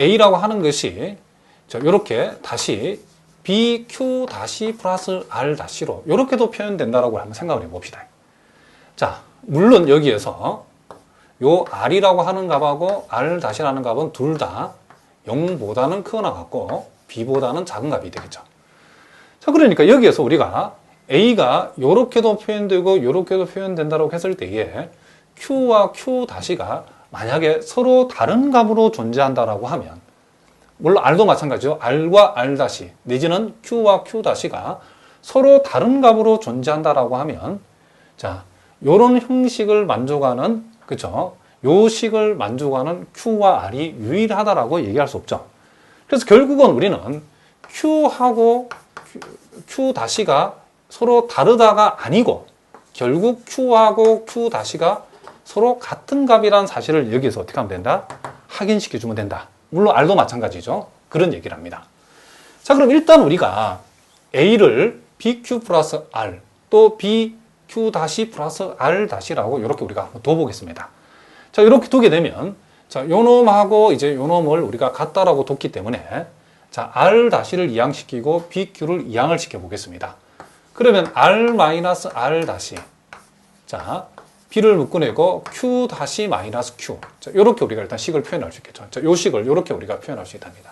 A라고 하는 것이 이렇게 다시 BQ 다시 플러스 R 다시로 이렇게도 표현된다라고 한번 생각을 해봅시다. 자, 물론 여기에서 요 R이라고 하는 값하고 R 다시라는 값은 둘 다 0보다는 크거나 같고 B보다는 작은 값이 되겠죠. 자, 그러니까 여기에서 우리가 A가 요렇게도 표현되고 요렇게도 표현된다고 했을 때에 Q와 Q 다시가 만약에 서로 다른 값으로 존재한다라고 하면, 물론 R도 마찬가지죠. R과 R 다시 내지는 Q와 Q 다시가 서로 다른 값으로 존재한다라고 하면, 자, 요런 형식을 만족하는, 그쵸? 요 식을 만족하는 Q와 R이 유일하다라고 얘기할 수 없죠. 그래서 결국은 우리는 Q하고 Q 다시가 서로 다르다가 아니고 결국 Q하고 Q 다시가 서로 같은 값이라는 사실을 여기서 어떻게 하면 된다? 확인시켜주면 된다. 물론 R도 마찬가지죠. 그런 얘기를 합니다. 자, 그럼 일단 우리가 A를 BQ 플러스 R 또 BQ 다시 플러스 R 다시라고 이렇게 우리가 한번 둬보겠습니다. 자, 이렇게 두게 되면, 자, 요 놈하고 이제 요 놈을 우리가 같다라고 뒀기 때문에, 자, R 다시를 이항시키고 BQ를 이항을 시켜보겠습니다. 그러면 R 마이너스 R 다시. 자, B를 묶어내고 Q 다시 마이너스 Q. 자, 요렇게 우리가 일단 식을 표현할 수 있겠죠. 자, 요 식을 요렇게 우리가 표현할 수 있답니다.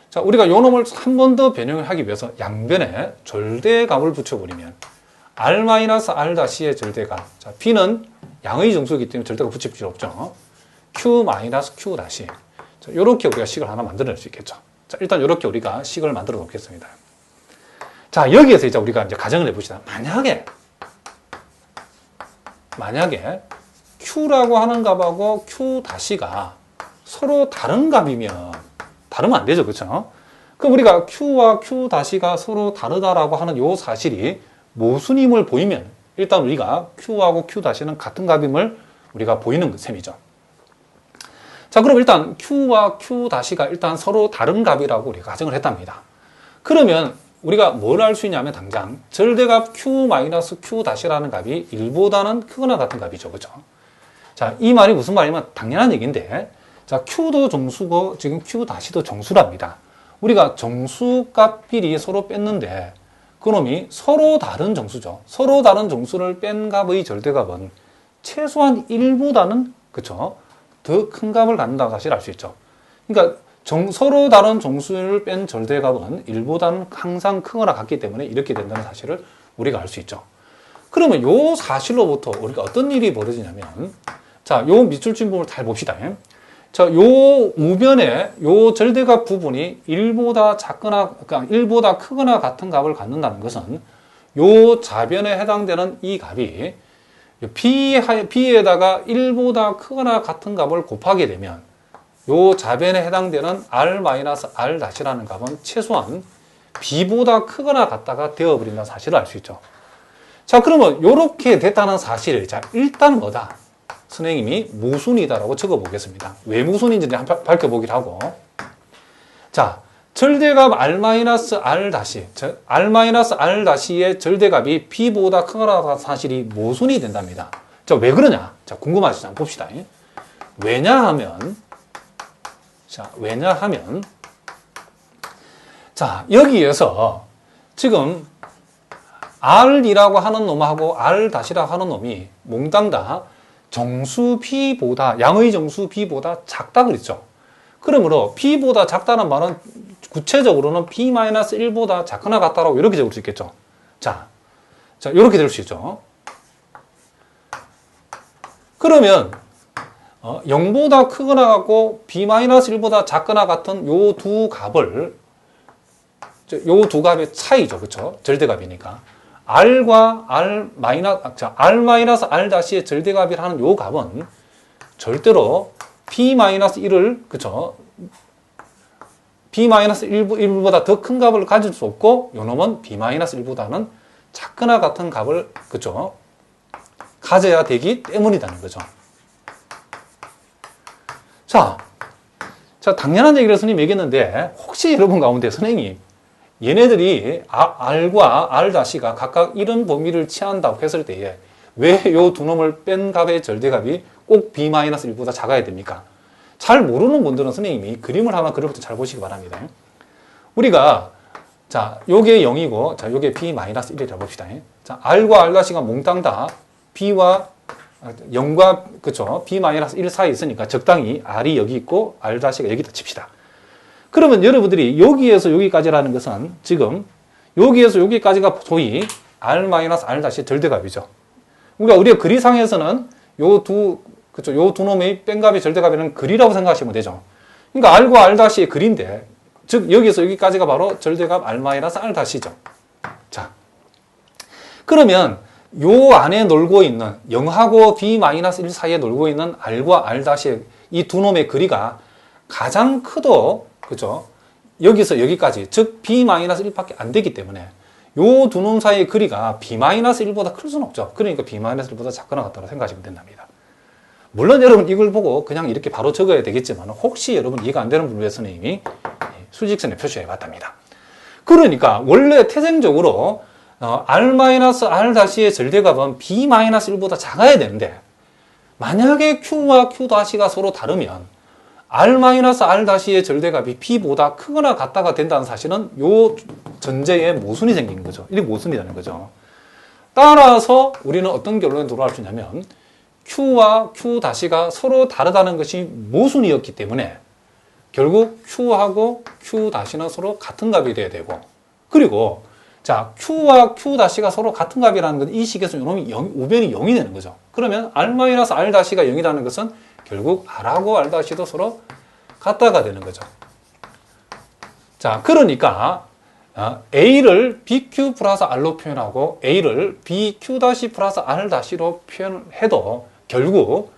자, 우리가 요 놈을 한 번 더 변형을 하기 위해서 양변에 절대값을 붙여버리면 R 마이너스 R 다시의 절대값. 자, B는 양의 정수이기 때문에 절대값 붙일 필요 없죠. Q 마이너스 Q 다시. 자, 요렇게 우리가 식을 하나 만들어낼 수 있겠죠. 자, 일단 요렇게 우리가 식을 만들어 놓겠습니다. 자, 여기에서 이제 우리가 이제 가정을 해봅시다. 만약에 Q라고 하는 값하고 Q 다시가 서로 다른 값이면, 다르면 안 되죠. 그렇죠? 그럼 우리가 Q와 Q 다시가 서로 다르다라고 하는 요 사실이 모순임을 보이면 일단 우리가 Q하고 Q 다시는 같은 값임을 우리가 보이는 셈이죠. 자, 그럼 일단 Q와 Q 다시가 일단 서로 다른 값이라고 우리가 가정을 했답니다. 그러면 우리가 뭘 알 수 있냐면 당장 절대값 Q-Q 다시라는 값이 1보다는 크거나 같은 값이죠. 그죠? 자, 이 말이 무슨 말이냐면 당연한 얘기인데, 자, Q도 정수고 지금 Q 다시도 정수랍니다. 우리가 정수값 비리 서로 뺐는데 그놈이 서로 다른 정수죠. 서로 다른 정수를 뺀 값의 절대값은 최소한 1보다는, 그쵸? 더 큰 값을 갖는다는 사실을 알 수 있죠. 그러니까 서로 다른 정수를 뺀 절대값은 1보다는 항상 크거나 같기 때문에 이렇게 된다는 사실을 우리가 알 수 있죠. 그러면 요 사실로부터 우리가 어떤 일이 벌어지냐면, 자, 요 밑줄 부분을 잘 봅시다. 자, 요 우변에 요 절대값 부분이 1보다 작거나, 그러니까 1보다 크거나 같은 값을 갖는다는 것은 요 좌변에 해당되는 이 값이 B에다가 1보다 크거나 같은 값을 곱하게 되면 요 좌변에 해당되는 R-R 다시라는 값은 최소한 B보다 크거나 같다가 되어버린다는 사실을 알 수 있죠. 자, 그러면 요렇게 됐다는 사실을, 자, 일단 뭐다? 선생님이 모순이다라고 적어보겠습니다. 왜 모순인지 한번 밝혀보기로 하고. 자, 절대값 R-R 다시, R-R 다시의 절대값이 B보다 크거나 같은 사실이 모순이 된답니다. 자, 왜 그러냐? 자, 궁금하시죠? 한번 봅시다. 왜냐하면, 자, 여기에서 지금 R이라고 하는 놈하고 R 다시라고 하는 놈이 몽땅 다 정수 B보다, 양의 정수 B보다 작다 그랬죠. 그러므로 B보다 작다는 말은 구체적으로는 B-1보다 작거나 같다라고 이렇게 적을 수 있겠죠. 자, 이렇게 될 수 있죠. 그러면 0보다 크거나 같고 B-1보다 작거나 같은 요 두 값을, 요 두 값의 차이죠. 그렇죠? 절대값이니까. R과 R-R 다시의 절대값이라는 요 값은 절대로 B-1을, 그쵸? B-1보다 더 큰 값을 가질 수 없고, 요 놈은 B-1보다는 작거나 같은 값을, 그쵸? 가져야 되기 때문이라는 거죠. 자, 당연한 얘기를 선생님이 얘기했는데, 혹시 여러분 가운데 선생님, 얘네들이 R과 R 다시가 각각 이런 범위를 취한다고 했을 때에 왜 요 두 놈을 뺀 값의 절대값이 꼭 B-1보다 작아야 됩니까? 잘 모르는 분들은 선생님이 그림을 하나 그려볼 때 잘 보시기 바랍니다. 우리가 자, 요게 0이고, 자, 요게 b-1이라고 봅시다. 자, r과 r-가 몽땅 다 b와 0과, 그쵸, b-1 사이에 있으니까 적당히 r이 여기 있고, r-가 여기다 칩시다. 그러면 여러분들이 여기에서 여기까지라는 것은 지금 여기에서 여기까지가 소위 r-r-의 절대값이죠. 그러니까 우리가 그리상에서는 그쵸, 요 두 놈의 뺀값의 절대값이라는 글이라고 생각하시면 되죠. 그러니까 r과 r-의 글인데, 즉 여기서 여기까지가 바로 절대값 r-r'죠. 자, 그러면 요 안에 놀고 있는 0하고 b-1 사이에 놀고 있는 r과 r-의 이 두 놈의 거리가 가장 크도, 그죠? 여기서 여기까지, 즉 b-1밖에 안 되기 때문에 요 두 놈 사이의 거리가 b-1보다 클 수는 없죠. 그러니까 b-1보다 작거나 같다고 생각하시면 된답니다. 물론 여러분 이걸 보고 그냥 이렇게 바로 적어야 되겠지만 혹시 여러분 이해가 안 되는 분을 위해 선생님이 수직선에 표시해 봤답니다. 그러니까 원래 태생적으로 r-r'의 절대값은 b-1보다 작아야 되는데 만약에 q와 q'가 서로 다르면 r-r'의 절대값이 b보다 크거나 같다가 된다는 사실은 요 전제에 모순이 생기는 거죠. 이게 모순이라는 거죠. 따라서 우리는 어떤 결론에 돌아갈 수 있냐면 q와 q-가 서로 다르다는 것이 모순이었기 때문에 결국 q하고 q-는 서로 같은 값이 돼야 되고, 그리고 자, q와 q-가 서로 같은 값이라는 건 이 식에서 이놈이 우변이 0이 되는 거죠. 그러면 r-r'가 0이라는 것은 결국 r하고 r-도 서로 같다가 되는 거죠. 자, 그러니까 a를 bq 플러스 r로 표현하고 a를 bq 플러스 r-로 표현해도 결국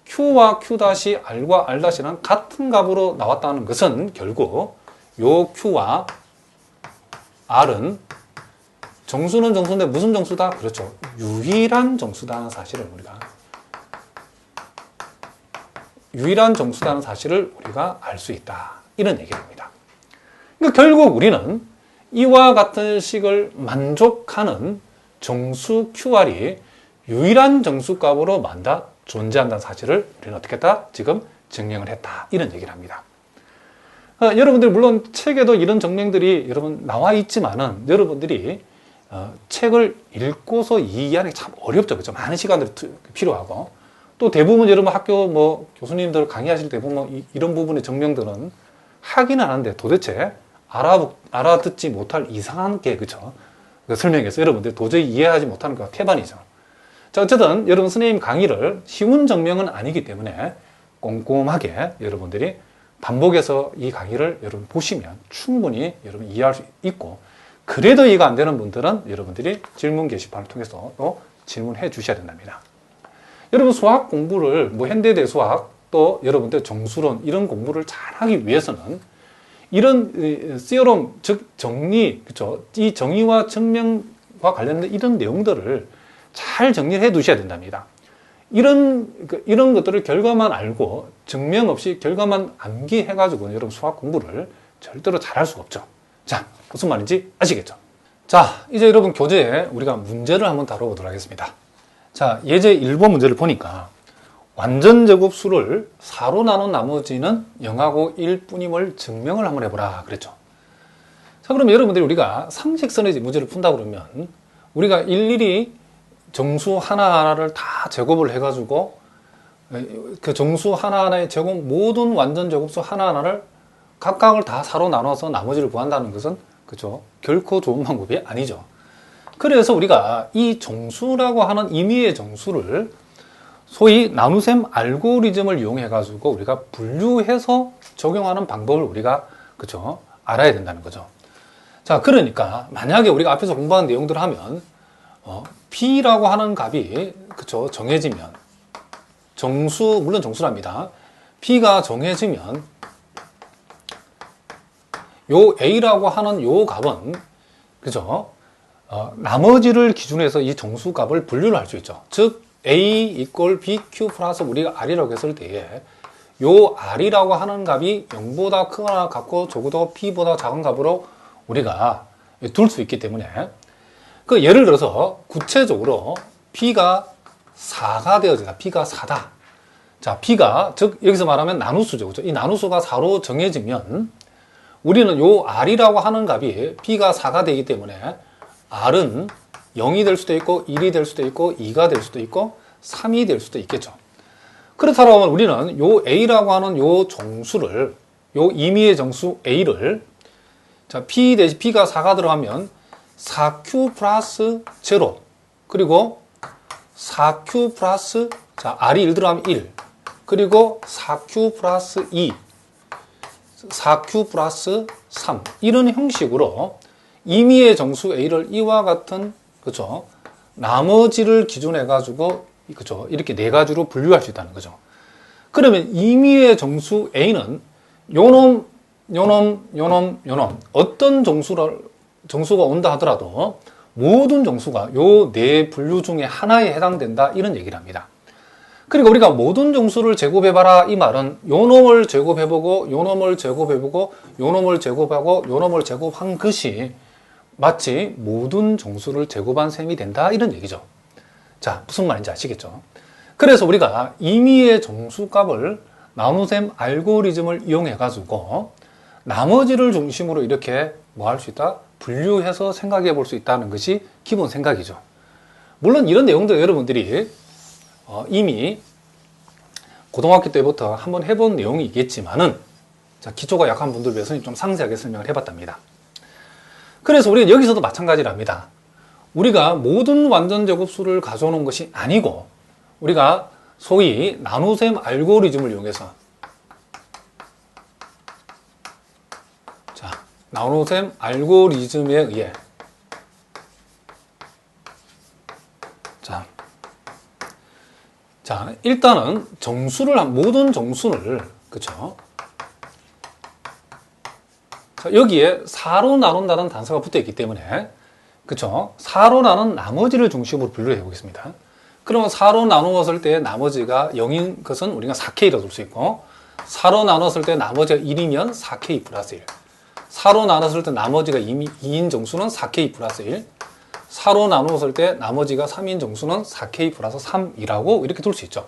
q와 q-r과 r-는 같은 값으로 나왔다는 것은 결국 요 q와 r은 정수는 정수인데 무슨 정수다? 그렇죠. 유일한 정수다는 사실을 우리가 알 수 있다. 이런 얘기를 합니다. 그러니까 결국 우리는 이와 같은 식을 만족하는 정수 QR이 유일한 정수값으로 존재한다는 사실을 우리는 어떻게 했다? 지금 증명을 했다. 이런 얘기를 합니다. 여러분들 물론 책에도 이런 증명들이 여러분 나와 있지만은 여러분들이 책을 읽고서 이해하는 게 참 어렵죠. 그렇죠? 많은 시간들이 필요하고 또 대부분 여러분 학교 교수님들 강의하실 때 보면 이런 부분의 증명들은 하기는 하는데 도대체 알아듣지 못할 이상한 게 그죠? 설명해서 여러분들 도저히 이해하지 못하는 게 태반이죠. 자, 어쨌든 여러분 선생님 강의를 쉬운 증명은 아니기 때문에 꼼꼼하게 여러분들이 반복해서 이 강의를 여러분 보시면 충분히 여러분 이해할 수 있고, 그래도 이해가 안 되는 분들은 여러분들이 질문 게시판을 통해서 또 질문해 주셔야 된답니다. 여러분 수학 공부를 현대대 수학 또 여러분들 정수론 이런 공부를 잘하기 위해서는 이런 시어럼 즉 정리, 그렇죠? 이 정의와 증명과 관련된 이런 내용들을 잘 정리해 두셔야 된답니다. 이런 것들을 결과만 알고 증명 없이 결과만 암기해가지고 여러분 수학 공부를 절대로 잘할 수가 없죠. 자, 무슨 말인지 아시겠죠? 자, 이제 여러분 교재에 우리가 문제를 한번 다뤄보도록 하겠습니다. 자, 예제 1번 문제를 보니까 완전 제곱수를 4로 나눈 나머지는 0하고 1뿐임을 증명을 한번 해보라 그랬죠. 자, 그럼 여러분들이 우리가 상식선의 문제를 푼다 그러면 우리가 일일이 정수 하나하나를 다 제곱을 해가지고 그 정수 하나하나의 제곱, 모든 완전 제곱수 하나하나를 각각을 다 4로 나눠서 나머지를 구한다는 것은 그죠? 결코 좋은 방법이 아니죠. 그래서 우리가 이 정수라고 하는 임의의 정수를 소위 나눗셈 알고리즘을 이용해 가지고 우리가 분류해서 적용하는 방법을 우리가 그죠? 알아야 된다는 거죠. 자, 그러니까 만약에 우리가 앞에서 공부한 내용들을 하면 B라고 하는 값이 그쵸 정해지면 물론 정수랍니다. B가 정해지면 요 A라고 하는 요 값은 그죠 나머지를 기준해서 이 정수값을 분류를 할 수 있죠. 즉 A 이꼴 BQ 플러스 우리가 R이라고 했을 때에 요 R이라고 하는 값이 0보다 크거나 같고 적어도 B보다 작은 값으로 우리가 둘 수 있기 때문에 예를 들어서 구체적으로 B가 4가 되어진다. B가 4다. 자, B가, 즉, 여기서 말하면 나누수죠. 그죠? 이 나누수가 4로 정해지면 우리는 요 R이라고 하는 값이 B가 4가 되기 때문에 R은 0이 될 수도 있고, 1이 될 수도 있고, 2가 될 수도 있고, 3이 될 수도 있겠죠. 그렇다면 우리는 요 A라고 하는 요 정수를, 요 임의의 정수 A를, 자, P 대신 B가 4가 들어가면 4Q 플러스 0, 그리고 4Q 플러스, 자, R이 1 들어가면 1, 그리고 4Q 플러스 2, 4Q 플러스 3, 이런 형식으로 임의의 정수 A를 이와 같은, 그죠, 나머지를 기준해 가지고, 그죠, 이렇게 네 가지로 분류할 수 있다는 거죠. 그러면 임의의 정수 A는 요놈, 요놈, 요놈, 요놈, 어떤 정수가 온다 하더라도 모든 정수가 요 네 분류 중에 하나에 해당된다, 이런 얘기를 합니다. 그러니까 우리가 모든 정수를 제곱해봐라, 이 말은 요 놈을 제곱해보고, 요 놈을 제곱해보고, 요 놈을 제곱하고, 요 놈을 제곱한 것이 마치 모든 정수를 제곱한 셈이 된다, 이런 얘기죠. 자, 무슨 말인지 아시겠죠? 그래서 우리가 임의의 정수값을 나눗셈 알고리즘을 이용해가지고 나머지를 중심으로 이렇게 뭐 할 수 있다? 분류해서 생각해 볼 수 있다는 것이 기본 생각이죠. 물론 이런 내용도 여러분들이 이미 고등학교 때부터 한번 해본 내용이 있겠지만은, 자, 기초가 약한 분들 위해서는 좀 상세하게 설명을 해봤답니다. 그래서 우리는 여기서도 마찬가지랍니다. 우리가 모든 완전 제곱수를 가져오는 것이 아니고, 우리가 소위 나눗셈 알고리즘을 이용해서, 자, 나눗셈 알고리즘에 의해, 자, 일단은 모든 정수를, 그쵸? 자, 여기에 4로 나눈다는 단서가 붙어 있기 때문에, 그쵸? 4로 나눈 나머지를 중심으로 분류해 보겠습니다. 그러면 4로 나누었을 때 나머지가 0인 것은 우리가 4K라고 볼 수 있고, 4로 나눴을 때 나머지가 1이면 4K 플러스 1. 4로 나눴을 때 나머지가 2인 정수는 4K 플러스 1. 4로 나누었을 때 나머지가 3인 정수는 4K 플러스 3이라고 이렇게 둘 수 있죠.